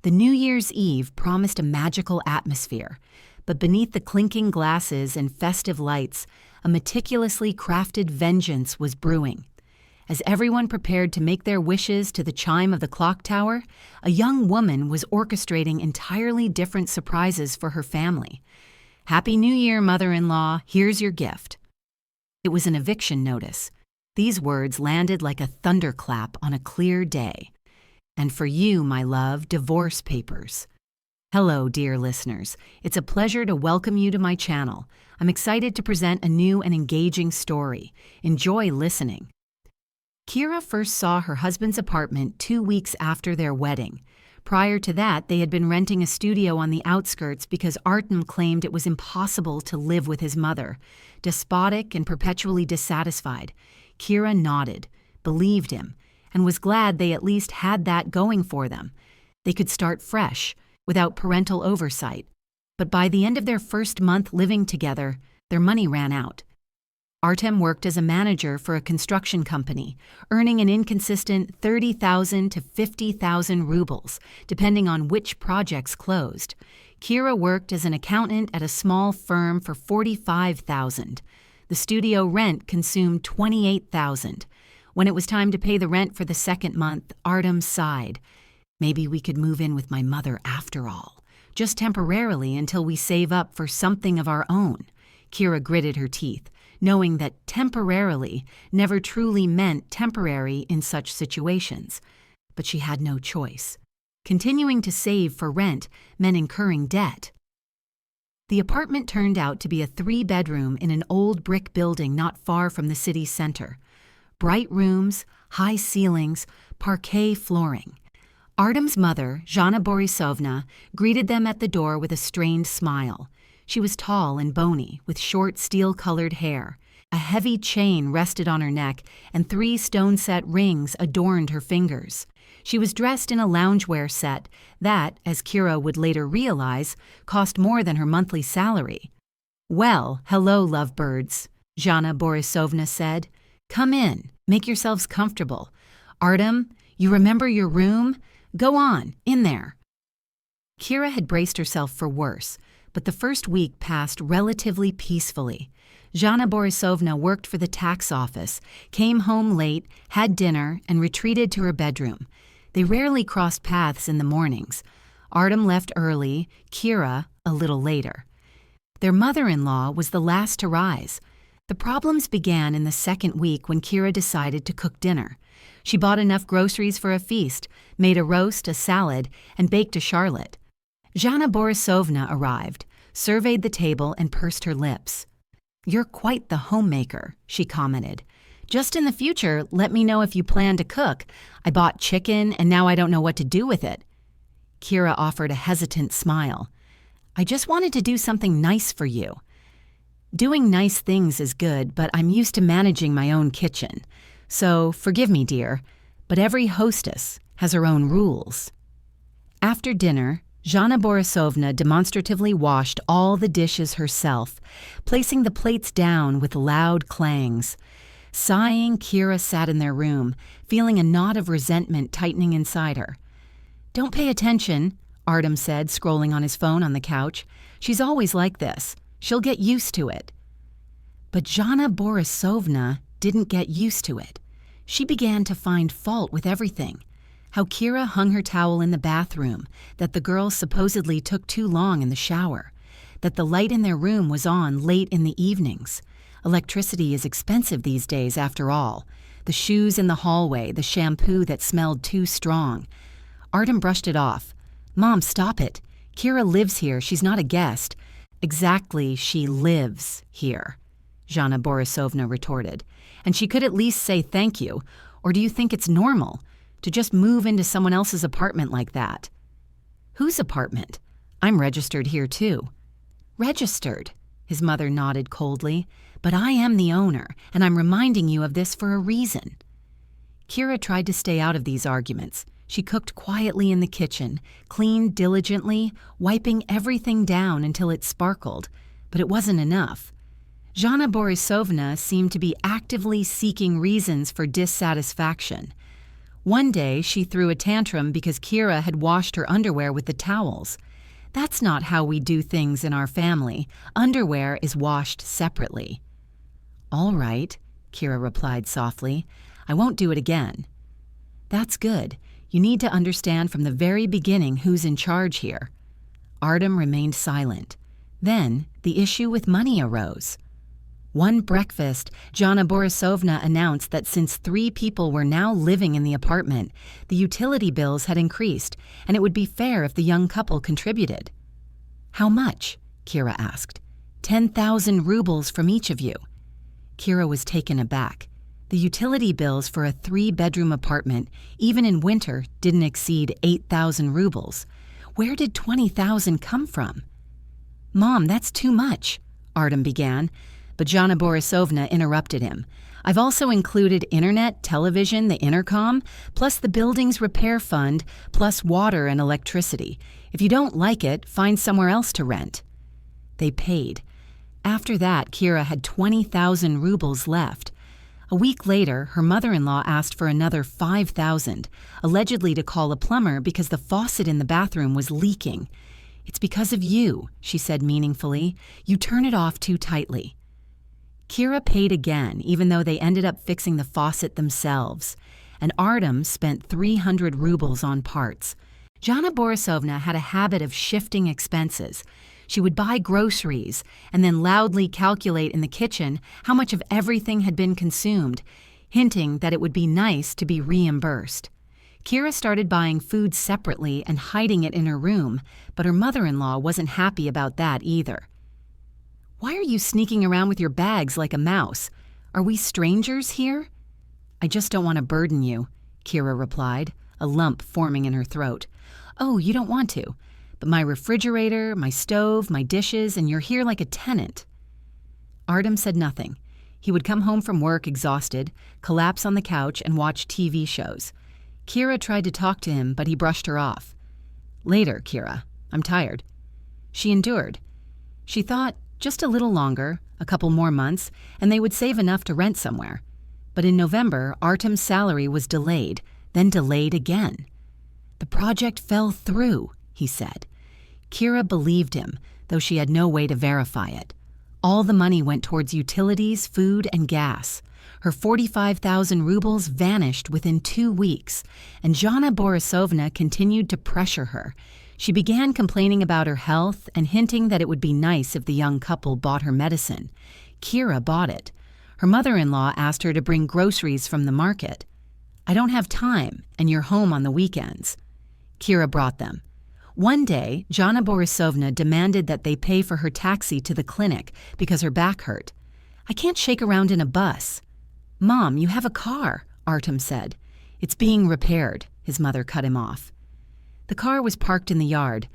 The New Year's Eve promised a magical atmosphere, but beneath the clinking glasses and festive lights, a meticulously crafted vengeance was brewing. As everyone prepared to make their wishes to the chime of the clock tower, a young woman was orchestrating entirely different surprises for her family. "Happy New Year, mother-in-law, here's your gift." It was an eviction notice. These words landed like a thunderclap on a clear day. "And for you, my love, divorce papers." Hello, dear listeners. It's a pleasure to welcome you to my channel. I'm excited to present a new and engaging story. Enjoy listening. Kira first saw her husband's apartment 2 weeks after their wedding. Prior to that, they had been renting a studio on the outskirts because Artem claimed it was impossible to live with his mother. Despotic and perpetually dissatisfied, Kira nodded, believed him, and was glad they at least had that going for them. They could start fresh, without parental oversight. But by the end of their first month living together, their money ran out. Artem worked as a manager for a construction company, earning an inconsistent 30,000 to 50,000 rubles, depending on which projects closed. Kira worked as an accountant at a small firm for 45,000. The studio rent consumed 28,000. When it was time to pay the rent for the second month, Artem sighed. "Maybe we could move in with my mother after all, just temporarily until we save up for something of our own." Kira gritted her teeth, knowing that temporarily never truly meant temporary in such situations. But she had no choice. Continuing to save for rent meant incurring debt. The apartment turned out to be a 3-bedroom in an old brick building not far from the city center. Bright rooms, high ceilings, parquet flooring. Artem's mother, Zhana Borisovna, greeted them at the door with a strained smile. She was tall and bony, with short steel-colored hair. A heavy chain rested on her neck, and 3 stone-set rings adorned her fingers. She was dressed in a loungewear set that, as Kira would later realize, cost more than her monthly salary. "Well, hello, lovebirds," Zhana Borisovna said. "Come in, make yourselves comfortable. Artem, you remember your room? Go on, in there." Kira had braced herself for worse, but the first week passed relatively peacefully. Zhana Borisovna worked for the tax office, came home late, had dinner, and retreated to her bedroom. They rarely crossed paths in the mornings. Artem left early, Kira a little later. Their mother-in-law was the last to rise. The problems began in the second week when Kira decided to cook dinner. She bought enough groceries for a feast, made a roast, a salad, and baked a charlotte. Zhana Borisovna arrived, surveyed the table, and pursed her lips. "You're quite the homemaker," she commented. "Just in the future, let me know if you plan to cook. I bought chicken, and now I don't know what to do with it." Kira offered a hesitant smile. "I just wanted to do something nice for you." "Doing nice things is good, but I'm used to managing my own kitchen. So, forgive me, dear, but every hostess has her own rules." After dinner, Zhana Borisovna demonstratively washed all the dishes herself, placing the plates down with loud clangs. Sighing, Kira sat in their room, feeling a knot of resentment tightening inside her. "Don't pay attention," Artem said, scrolling on his phone on the couch. "She's always like this. She'll get used to it." But Zhana Borisovna didn't get used to it. She began to find fault with everything. How Kira hung her towel in the bathroom, that the girls supposedly took too long in the shower, that the light in their room was on late in the evenings. Electricity is expensive these days, after all. The shoes in the hallway, the shampoo that smelled too strong. Artem brushed it off. "Mom, stop it. Kira lives here. She's not a guest." "Exactly, she lives here," Zhana Borisovna retorted. "And she could at least say thank you. Or do you think it's normal to just move into someone else's apartment like that?" "Whose apartment? I'm registered here too." "Registered?" His mother nodded coldly. "But I am the owner, and I'm reminding you of this for a reason." Kira tried to stay out of these arguments. She cooked quietly in the kitchen, cleaned diligently, wiping everything down until it sparkled. But it wasn't enough. Zhana Borisovna seemed to be actively seeking reasons for dissatisfaction. One day, she threw a tantrum because Kira had washed her underwear with the towels. "That's not how we do things in our family. Underwear is washed separately." "All right," Kira replied softly. "I won't do it again." "That's good. You need to understand from the very beginning who's in charge here." Artem remained silent. Then the issue with money arose. One breakfast, Jana Borisovna announced that since 3 people were now living in the apartment, the utility bills had increased, and it would be fair if the young couple contributed. "How much?" Kira asked. 10,000 rubles from each of you." Kira was taken aback. The utility bills for a 3-bedroom apartment, even in winter, didn't exceed 8,000 rubles. Where did 20,000 come from? "Mom, that's too much," Artem began, but Jana Borisovna interrupted him. "I've also included internet, television, the intercom, plus the building's repair fund, plus water and electricity. If you don't like it, find somewhere else to rent." They paid. After that, Kira had 20,000 rubles left. A week later, her mother-in-law asked for another 5,000, allegedly to call a plumber because the faucet in the bathroom was leaking. "It's because of you," she said meaningfully. "You turn it off too tightly." Kira paid again, even though they ended up fixing the faucet themselves, and Artem spent 300 rubles on parts. Jana Borisovna had a habit of shifting expenses. She would buy groceries and then loudly calculate in the kitchen how much of everything had been consumed, hinting that it would be nice to be reimbursed. Kira started buying food separately and hiding it in her room, but her mother-in-law wasn't happy about that either. "Why are you sneaking around with your bags like a mouse? Are we strangers here?" "I just don't want to burden you," Kira replied, a lump forming in her throat. "Oh, you don't want to? But my refrigerator, my stove, my dishes, and you're here like a tenant." Artem said nothing. He would come home from work exhausted, collapse on the couch, and watch TV shows. Kira tried to talk to him, but he brushed her off. "Later, Kira. I'm tired." She endured. She thought, just a little longer, a couple more months, and they would save enough to rent somewhere. But in November, Artem's salary was delayed, then delayed again. "The project fell through," he said. Kira believed him, though she had no way to verify it. All the money went towards utilities, food, and gas. Her 45,000 rubles vanished within 2 weeks, and Jana Borisovna continued to pressure her. She began complaining about her health and hinting that it would be nice if the young couple bought her medicine. Kira bought it. Her mother-in-law asked her to bring groceries from the market. "I don't have time, and you're home on the weekends." Kira brought them. One day, Jana Borisovna demanded that they pay for her taxi to the clinic because her back hurt. "I can't shake around in a bus." "Mom, you have a car," Artem said. "It's being repaired," his mother cut him off. The car was parked in the yard.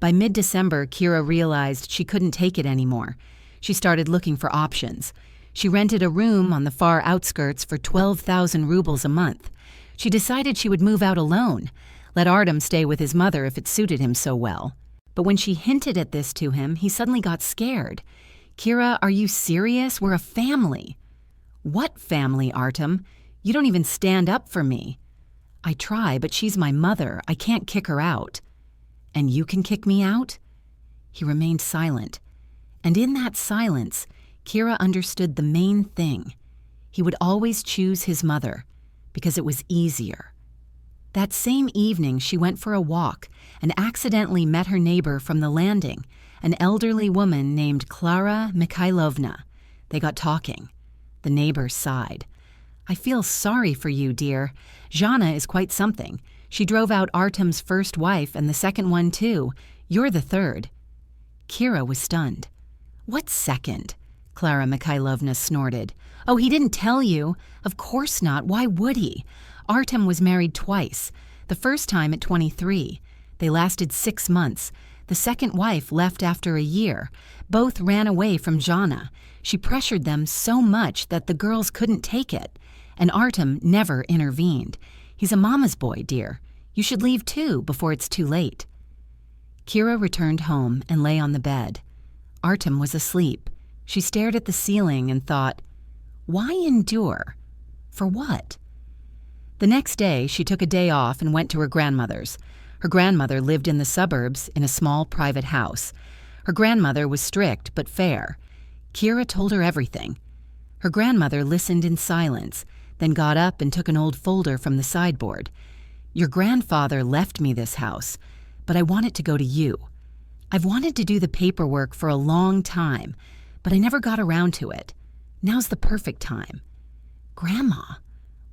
By mid-December, Kira realized she couldn't take it anymore. She started looking for options. She rented a room on the far outskirts for 12,000 rubles a month. She decided she would move out alone, let Artem stay with his mother if it suited him so well. But when she hinted at this to him, he suddenly got scared. "Kira, are you serious? We're a family." "What family, Artem? You don't even stand up for me." "I try, but she's my mother. I can't kick her out." "And you can kick me out?" He remained silent. And in that silence, Kira understood the main thing. He would always choose his mother, because it was easier. That same evening, she went for a walk and accidentally met her neighbor from the landing, an elderly woman named Clara Mikhailovna. They got talking. The neighbor sighed. "I feel sorry for you, dear. Jana is quite something. She drove out Artem's first wife and the second one, too. You're the third." Kira was stunned. "What second?" Clara Mikhailovna snorted. "Oh, he didn't tell you. Of course not. Why would he? Artem was married twice. The first time at 23. They lasted 6 months. The second wife left after a year. Both ran away from Jana. She pressured them so much that the girls couldn't take it. And Artem never intervened. He's a mama's boy, dear. You should leave too before it's too late." Kira returned home and lay on the bed. Artem was asleep. She stared at the ceiling and thought, why endure? For what? The next day, she took a day off and went to her grandmother's. Her grandmother lived in the suburbs in a small private house. Her grandmother was strict but fair. Kira told her everything. Her grandmother listened in silence, then got up and took an old folder from the sideboard. "Your grandfather left me this house, but I want it to go to you. I've wanted to do the paperwork for a long time, but I never got around to it. Now's the perfect time." "Grandma,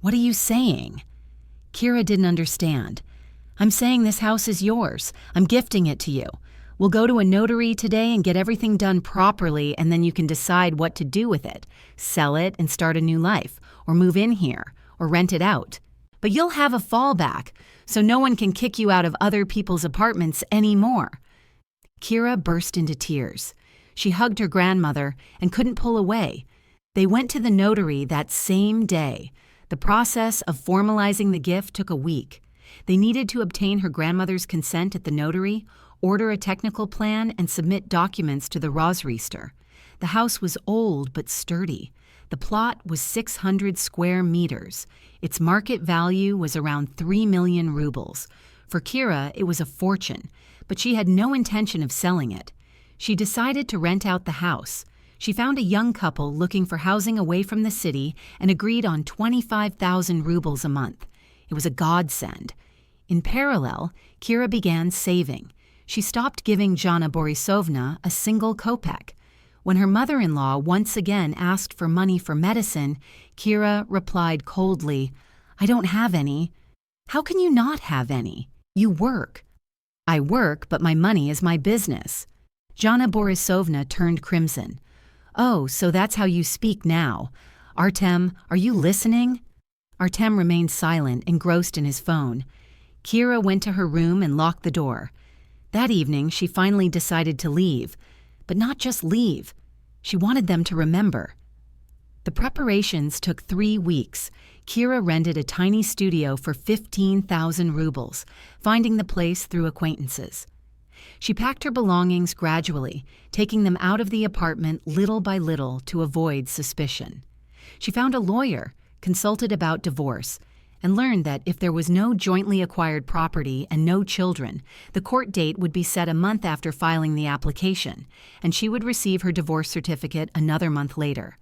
what are you saying?" Kira didn't understand. "I'm saying this house is yours. I'm gifting it to you. We'll go to a notary today and get everything done properly, and then you can decide what to do with it. Sell it and start a new life, or move in here, or rent it out. But you'll have a fallback, so no one can kick you out of other people's apartments anymore." Kira burst into tears. She hugged her grandmother and couldn't pull away. They went to the notary that same day. The process of formalizing the gift took a week. They needed to obtain her grandmother's consent at the notary, order a technical plan, and submit documents to the Rosriester. The house was old but sturdy. The plot was 600 square meters. Its market value was around 3 million rubles. For Kira, it was a fortune, but she had no intention of selling it. She decided to rent out the house. She found a young couple looking for housing away from the city and agreed on 25,000 rubles a month. It was a godsend. In parallel, Kira began saving. She stopped giving Jana Borisovna a single kopeck. When her mother-in-law once again asked for money for medicine, Kira replied coldly, "I don't have any." "How can you not have any? You work." "I work, but my money is my business." Jana Borisovna turned crimson. "Oh, so that's how you speak now. Artem, are you listening?" Artem remained silent, engrossed in his phone. Kira went to her room and locked the door. That evening, she finally decided to leave. But not just leave. She wanted them to remember. The preparations took 3 weeks. Kira rented a tiny studio for 15,000 rubles, finding the place through acquaintances. She packed her belongings gradually, taking them out of the apartment little by little to avoid suspicion. She found a lawyer, consulted about divorce, and learned that if there was no jointly acquired property and no children, the court date would be set a month after filing the application, and she would receive her divorce certificate another month later.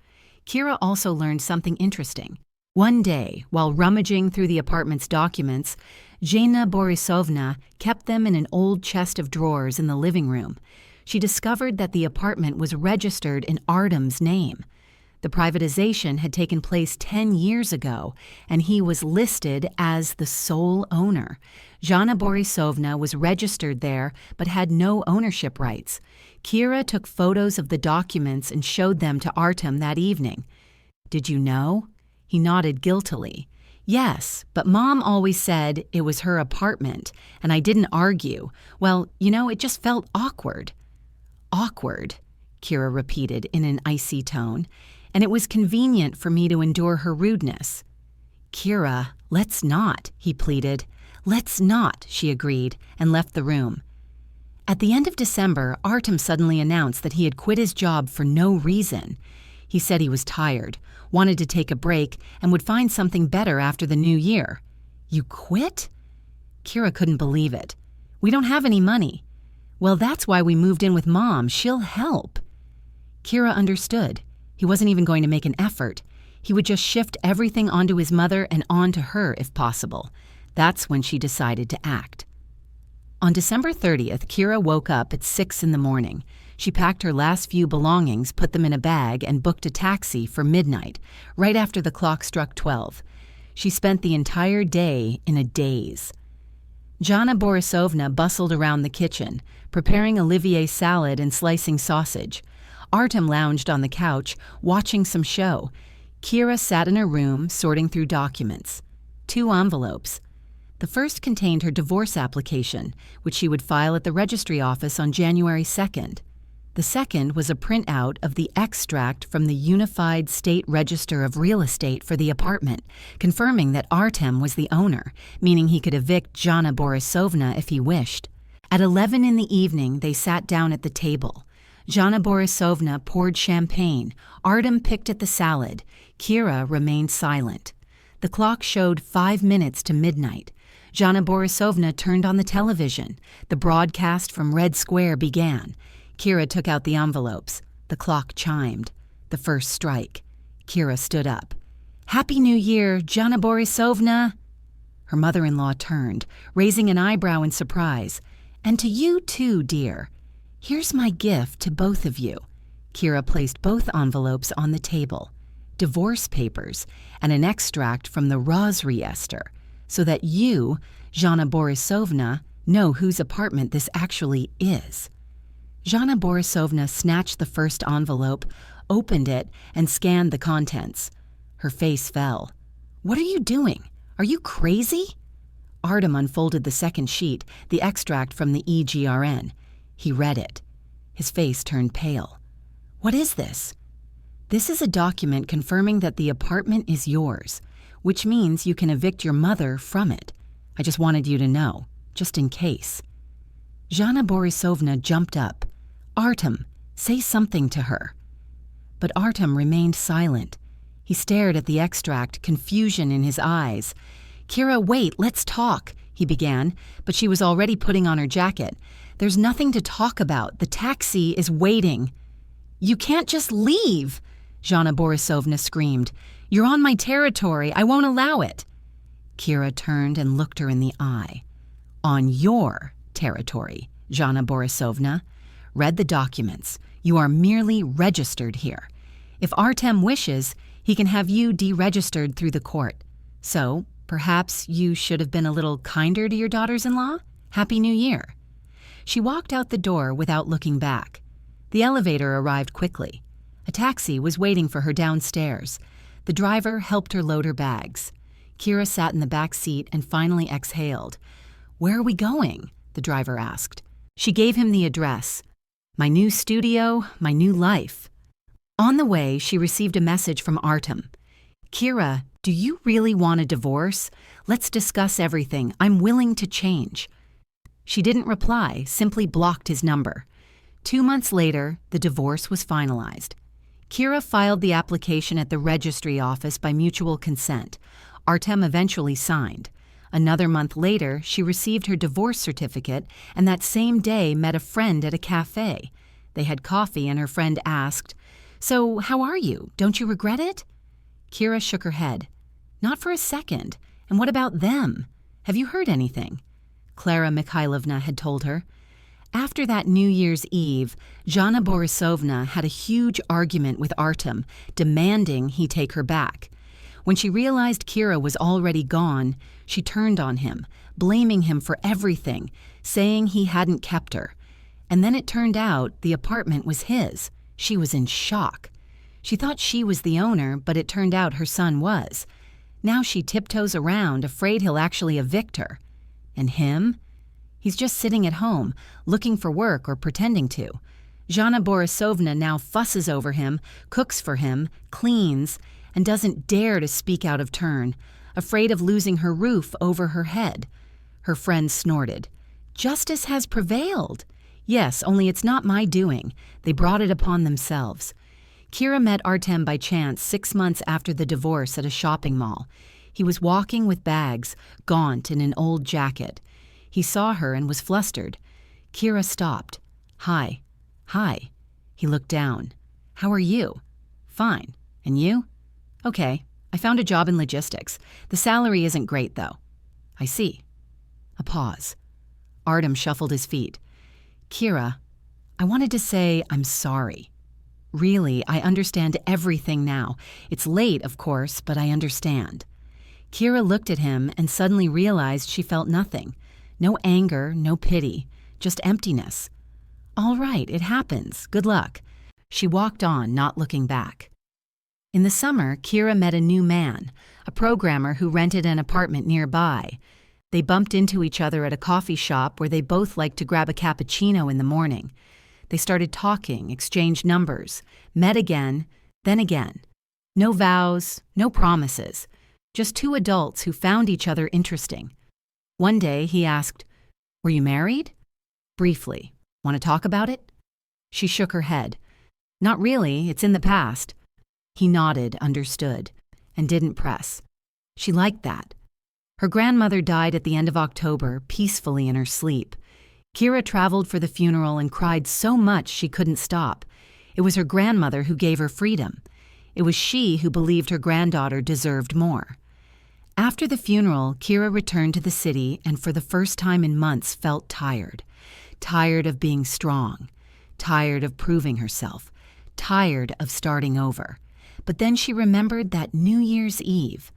Kira also learned something interesting. One day, while rummaging through the apartment's documents, Jana Borisovna kept them in an old chest of drawers in the living room. She discovered that the apartment was registered in Artem's name. The privatization had taken place 10 years ago, and he was listed as the sole owner. Jana Borisovna was registered there but had no ownership rights. Kira took photos of the documents and showed them to Artem that evening. "Did you know?" He nodded guiltily. "Yes, but Mom always said it was her apartment, and I didn't argue. Well, it just felt awkward." "Awkward," Kira repeated in an icy tone. "And it was convenient for me to endure her rudeness." "Kira, let's not," he pleaded. "Let's not," she agreed, and left the room. At the end of December, Artem suddenly announced that he had quit his job for no reason. He said he was tired, wanted to take a break, and would find something better after the new year. "You quit?" Kira couldn't believe it. "We don't have any money." "Well, that's why we moved in with Mom. She'll help." Kira understood. He wasn't even going to make an effort. He would just shift everything onto his mother and onto her if possible. That's when she decided to act. On December 30th, Kira woke up at 6 in the morning. She packed her last few belongings, put them in a bag, and booked a taxi for midnight, right after the clock struck 12. She spent the entire day in a daze. Jana Borisovna bustled around the kitchen, preparing Olivier salad and slicing sausage. Artem lounged on the couch, watching some show. Kira sat in her room, sorting through documents. 2 envelopes. The first contained her divorce application, which she would file at the registry office on January 2nd. The second was a printout of the extract from the Unified State Register of Real Estate for the apartment, confirming that Artem was the owner, meaning he could evict Jana Borisovna if he wished. At 11 in the evening, they sat down at the table. Jana Borisovna poured champagne. Artem picked at the salad. Kira remained silent. The clock showed 5 minutes to midnight. Jana Borisovna turned on the television. The broadcast from Red Square began. Kira took out the envelopes. The clock chimed. The first strike. Kira stood up. "Happy New Year, Jana Borisovna!" Her mother-in-law turned, raising an eyebrow in surprise. "And to you too, dear. Here's my gift to both of you." Kira placed both envelopes on the table. Divorce papers and an extract from the Rosriester, so that you, Jana Borisovna, know whose apartment this actually is. Jana Borisovna snatched the first envelope, opened it, and scanned the contents. Her face fell. "What are you doing? Are you crazy?" Artem unfolded the second sheet, the extract from the EGRN. He read it. His face turned pale. "What is this?" "This is a document confirming that the apartment is yours, which means you can evict your mother from it. I just wanted you to know, just in case." Jana Borisovna jumped up. "Artem, say something to her." But Artem remained silent. He stared at the extract, confusion in his eyes. "Kira, wait, let's talk," he began, but she was already putting on her jacket. "There's nothing to talk about. The taxi is waiting." "You can't just leave," Jana Borisovna screamed. "You're on my territory. I won't allow it." Kira turned and looked her in the eye. "On your territory, Jana Borisovna. Read the documents. You are merely registered here. If Artem wishes, he can have you deregistered through the court. So, perhaps you should have been a little kinder to your daughters-in-law? Happy New Year." She walked out the door without looking back. The elevator arrived quickly. A taxi was waiting for her downstairs. The driver helped her load her bags. Kira sat in the back seat and finally exhaled. "Where are we going?" the driver asked. She gave him the address. "My new studio, my new life." On the way, she received a message from Artem. "Kira, do you really want a divorce? Let's discuss everything. I'm willing to change." She didn't reply, simply blocked his number. 2 months later, the divorce was finalized. Kira filed the application at the registry office by mutual consent. Artem eventually signed. Another month later, she received her divorce certificate and that same day met a friend at a cafe. They had coffee and her friend asked, "So, how are you? Don't you regret it?" Kira shook her head. "Not for a second. And what about them? Have you heard anything?" Clara Mikhailovna had told her. After that New Year's Eve, Jana Borisovna had a huge argument with Artem, demanding he take her back. When she realized Kira was already gone, she turned on him, blaming him for everything, saying he hadn't kept her. And then it turned out the apartment was his. She was in shock. She thought she was the owner, but it turned out her son was. Now she tiptoes around, afraid he'll actually evict her. And him? He's just sitting at home, looking for work or pretending to. Jana Borisovna now fusses over him, cooks for him, cleans, and doesn't dare to speak out of turn, afraid of losing her roof over her head. Her friend snorted. "Justice has prevailed." "Yes, only it's not my doing. They brought it upon themselves." Kira met Artem by chance 6 months after the divorce at a shopping mall. He was walking with bags, gaunt in an old jacket. He saw her and was flustered. Kira stopped. "Hi." "Hi." He looked down. "How are you?" "Fine. And you?" "Okay. I found a job in logistics. The salary isn't great, though." "I see." A pause. Artem shuffled his feet. "Kira, I wanted to say I'm sorry. Really, I understand everything now. It's late, of course, but I understand." Kira looked at him and suddenly realized she felt nothing. No anger, no pity, just emptiness. "All right, it happens. Good luck." She walked on, not looking back. In the summer, Kira met a new man, a programmer who rented an apartment nearby. They bumped into each other at a coffee shop where they both liked to grab a cappuccino in the morning. They started talking, exchanged numbers, met again, then again. No vows, no promises, just two adults who found each other interesting. One day he asked, "Were you married?" Briefly. "Want to talk about it?" She shook her head. "Not really, it's in the past." He nodded, understood, and didn't press. She liked that. Her grandmother died at the end of October, peacefully in her sleep. Kira traveled for the funeral and cried so much she couldn't stop. It was her grandmother who gave her freedom. It was she who believed her granddaughter deserved more. After the funeral, Kira returned to the city and for the first time in months felt tired. Tired of being strong. Tired of proving herself. Tired of starting over. But then she remembered that New Year's Eve.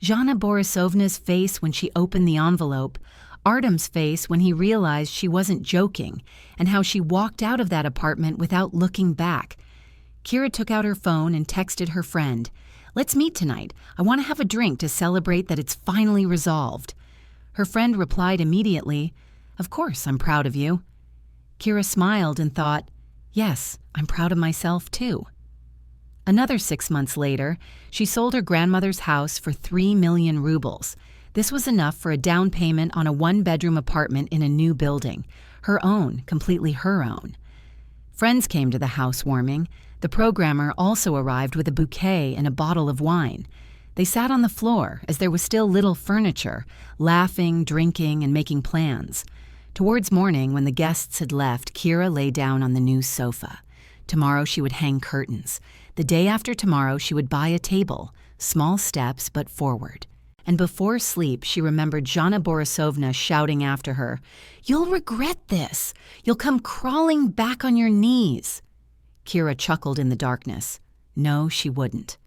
Jana Borisovna's face when she opened the envelope, Artem's face when he realized she wasn't joking, and how she walked out of that apartment without looking back. Kira took out her phone and texted her friend, "Let's meet tonight. I want to have a drink to celebrate that it's finally resolved." Her friend replied immediately, "Of course, I'm proud of you." Kira smiled and thought, "Yes, I'm proud of myself too." Another 6 months later, she sold her grandmother's house for 3 million rubles. This was enough for a down payment on a one-bedroom apartment in a new building, her own, completely her own. Friends came to the housewarming. The programmer also arrived with a bouquet and a bottle of wine. They sat on the floor, as there was still little furniture, laughing, drinking, and making plans. Towards morning, when the guests had left, Kira lay down on the new sofa. Tomorrow she would hang curtains. The day after tomorrow she would buy a table, small steps but forward. And before sleep she remembered Jana Borisovna shouting after her, "You'll regret this. You'll come crawling back on your knees." Kira chuckled in the darkness. No, she wouldn't.